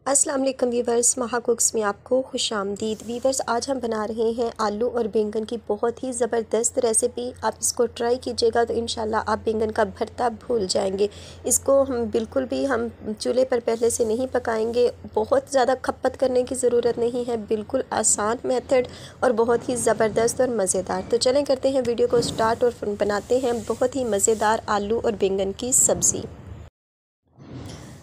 अस्सलाम वालेकुम वीवर्स, महा कुक्स में आपको खुशामदीद। वीवर्स, आज हम बना रहे हैं आलू और बैंगन की बहुत ही ज़बरदस्त रेसिपी। आप इसको ट्राई कीजिएगा तो इंशाल्लाह आप बैंगन का भरता भूल जाएंगे। इसको हम चूल्हे पर पहले से नहीं पकाएंगे। बहुत ज़्यादा खपत करने की ज़रूरत नहीं है, बिल्कुल आसान मेथड और बहुत ही ज़बरदस्त और मज़ेदार। तो चलें करते हैं वीडियो को स्टार्ट और बनाते हैं बहुत ही मज़ेदार आलू और बैंगन की सब्ज़ी।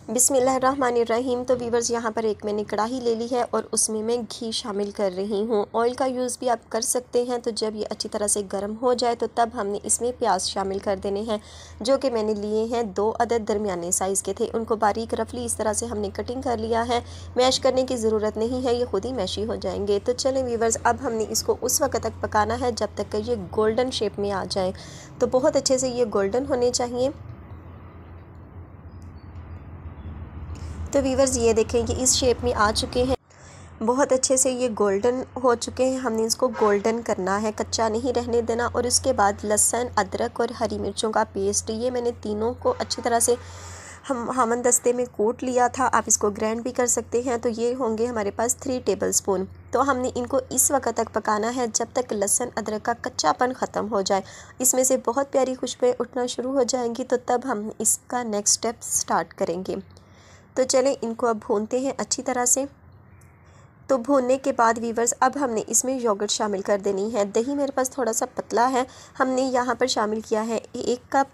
बिस्मिल्लाहिर्रहमानिर्रहीम। तो वीवर्स, यहाँ पर एक मैंने कढ़ाई ले ली है और उसमें मैं घी शामिल कर रही हूँ। ऑयल का यूज़ भी आप कर सकते हैं। तो जब ये अच्छी तरह से गर्म हो जाए तो तब हमने इसमें प्याज शामिल कर देने हैं, जो कि मैंने लिए हैं 2 अदद दरमियाने साइज़ के थे। उनको बारीक रफली इस तरह से हमने कटिंग कर लिया है। मैश करने की ज़रूरत नहीं है, ये खुद ही मैशी हो जाएंगे। तो चलें वीवर्स, अब हमने इसको उस वक्त तक पकाना है जब तक कि ये गोल्डन शेप में आ जाए। तो बहुत अच्छे से ये गोल्डन होने चाहिए। तो वीवर्स, ये देखें कि इस शेप में आ चुके हैं, बहुत अच्छे से ये गोल्डन हो चुके हैं। हमने इसको गोल्डन करना है, कच्चा नहीं रहने देना। और उसके बाद लहसुन, अदरक और हरी मिर्चों का पेस्ट, ये मैंने तीनों को अच्छी तरह से हमदस्ते में कूट लिया था। आप इसको ग्राइंड भी कर सकते हैं। तो ये होंगे हमारे पास 3 टेबलस्पून। तो हमने इनको इस वक्त तक पकाना है जब तक लहसुन अदरक का कच्चापन ख़त्म हो जाए। इसमें से बहुत प्यारी खुशबू उठना शुरू हो जाएंगी, तो तब हम इसका नेक्स्ट स्टेप स्टार्ट करेंगे। तो चलें इनको अब भूनते हैं अच्छी तरह से। तो भूनने के बाद वीवर्स, अब हमने इसमें योगर्ट शामिल कर देनी है। दही मेरे पास थोड़ा सा पतला है, हमने यहाँ पर शामिल किया है 1 कप।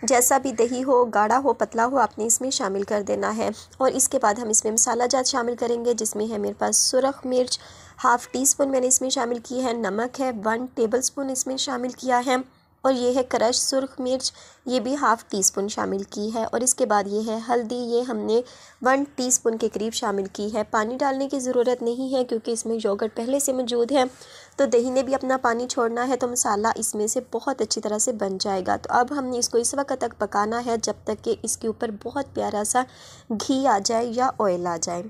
जैसा भी दही हो, गाढ़ा हो, पतला हो, आपने इसमें शामिल कर देना है। और इसके बाद हम इसमें मसाला जात शामिल करेंगे, जिसमें है मेरे पास सुरख मिर्च ½ टीस्पून मैंने इसमें शामिल की है। नमक है 1 टेबलस्पून इसमें शामिल किया है। और ये है क्रश सुरख मिर्च, ये भी ½ टीस्पून शामिल की है। और इसके बाद ये है हल्दी, ये हमने 1 टीस्पून के करीब शामिल की है। पानी डालने की ज़रूरत नहीं है क्योंकि इसमें योगर्ट पहले से मौजूद है। तो दही ने भी अपना पानी छोड़ना है, तो मसाला इसमें से बहुत अच्छी तरह से बन जाएगा। तो अब हमने इसको इस वक्त तक पकाना है जब तक कि इसके ऊपर बहुत प्यारा सा घी आ जाए या ऑयल आ जाए।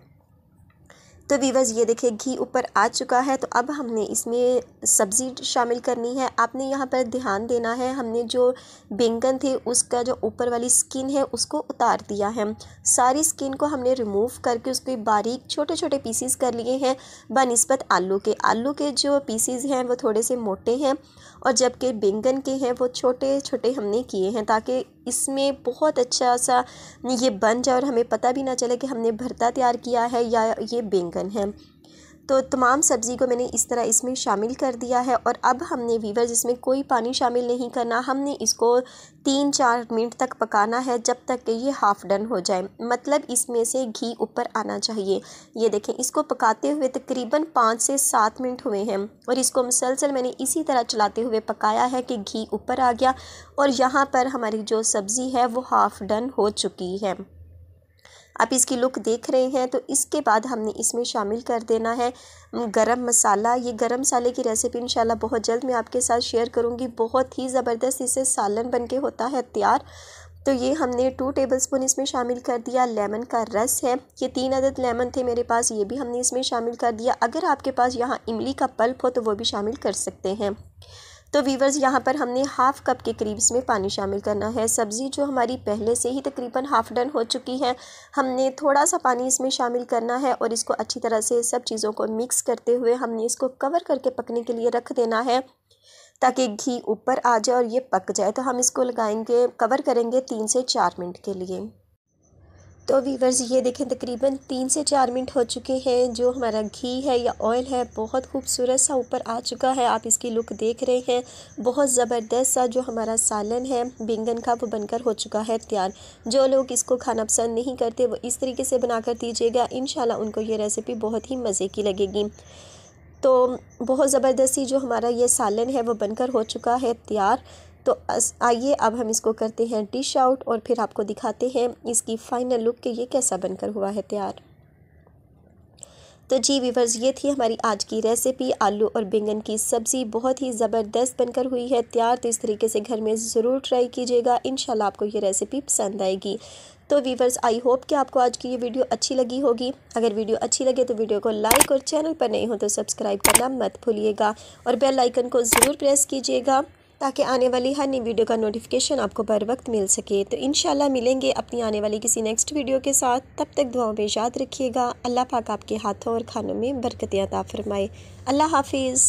तो वीवर्स, ये देखिए घी ऊपर आ चुका है। तो अब हमने इसमें सब्ज़ी शामिल करनी है। आपने यहाँ पर ध्यान देना है, हमने जो बैंगन थे उसका जो ऊपर वाली स्किन है उसको उतार दिया है। सारी स्किन को हमने रिमूव करके उसके बारीक छोटे छोटे पीसीस कर लिए हैं बनिस्बत आलू के। आलू के जो पीसीस हैं वो थोड़े से मोटे हैं और जबकि बैंगन के हैं वो छोटे छोटे हमने किए हैं, ताकि इसमें बहुत अच्छा सा ये बन जाए और हमें पता भी ना चले कि हमने भरता तैयार किया है या ये बैंगन है। तो तमाम सब्ज़ी को मैंने इस तरह इसमें शामिल कर दिया है। और अब हमने वीवर्स इसमें कोई पानी शामिल नहीं करना। हमने इसको 3-4 मिनट तक पकाना है जब तक कि ये हाफ़ डन हो जाए, मतलब इसमें से घी ऊपर आना चाहिए। ये देखें, इसको पकाते हुए तकरीबन 5 से 7 मिनट हुए हैं और इसको मुसलसल मैंने इसी तरह चलाते हुए पकाया है कि घी ऊपर आ गया। और यहाँ पर हमारी जो सब्ज़ी है वो हाफ़ डन हो चुकी है। आप इसकी लुक देख रहे हैं। तो इसके बाद हमने इसमें शामिल कर देना है गरम मसाला। ये गरम मसाले की रेसिपी इंशाल्लाह बहुत जल्द मैं आपके साथ शेयर करूंगी। बहुत ही ज़बरदस्त इससे सालन बनके होता है तैयार। तो ये हमने 2 टेबलस्पून इसमें शामिल कर दिया। लेमन का रस है, ये 3 अदद लेमन थे मेरे पास, ये भी हमने इसमें शामिल कर दिया। अगर आपके पास यहाँ इमली का पल्प हो तो वो भी शामिल कर सकते हैं। तो वीवर्स, यहाँ पर हमने ½ कप के करीब इसमें पानी शामिल करना है। सब्ज़ी जो हमारी पहले से ही तकरीबन हाफ़ डन हो चुकी है, हमने थोड़ा सा पानी इसमें शामिल करना है और इसको अच्छी तरह से सब चीज़ों को मिक्स करते हुए हमने इसको कवर करके पकने के लिए रख देना है, ताकि घी ऊपर आ जाए और ये पक जाए। तो हम इसको लगाएंगे, कवर करेंगे 3 से 4 मिनट के लिए। तो वीवर्स, ये देखें तकरीबन 3 से 4 मिनट हो चुके हैं। जो हमारा घी है या ऑयल है बहुत खूबसूरत सा ऊपर आ चुका है। आप इसकी लुक देख रहे हैं, बहुत ज़बरदस्त सा जो हमारा सालन है बैंगन का वो बनकर हो चुका है तैयार। जो लोग इसको खाना पसंद नहीं करते वो इस तरीके से बनाकर दीजिएगा, इंशाल्लाह उनको ये रेसिपी बहुत ही मज़े की लगेगी। तो बहुत ज़बरदस्ती जो हमारा ये सालन है वो बनकर हो चुका है तैयार। तो आइए अब हम इसको करते हैं डिश आउट और फिर आपको दिखाते हैं इसकी फ़ाइनल लुक कि ये कैसा बनकर हुआ है तैयार। तो जी वीवर्स, ये थी हमारी आज की रेसिपी आलू और बैंगन की सब्ज़ी। बहुत ही ज़बरदस्त बनकर हुई है तैयार। तो इस तरीके से घर में ज़रूर ट्राई कीजिएगा, इंशाल्लाह आपको ये रेसिपी पसंद आएगी। तो वीवर्स, आई होप कि आपको आज की ये वीडियो अच्छी लगी होगी। अगर वीडियो अच्छी लगे तो वीडियो को लाइक और चैनल पर नए हो तो सब्सक्राइब करना मत भूलिएगा और बेल आइकन को ज़रूर प्रेस कीजिएगा ताकि आने वाली हर नई वीडियो का नोटिफिकेशन आपको बर वक्त मिल सके। तो इंशाल्लाह मिलेंगे अपनी आने वाली किसी नेक्स्ट वीडियो के साथ। तब तक दुआओं में याद रखिएगा। अल्लाह पाक आपके हाथों और खानों में बरकत अता फरमाए। अल्लाह हाफिज़।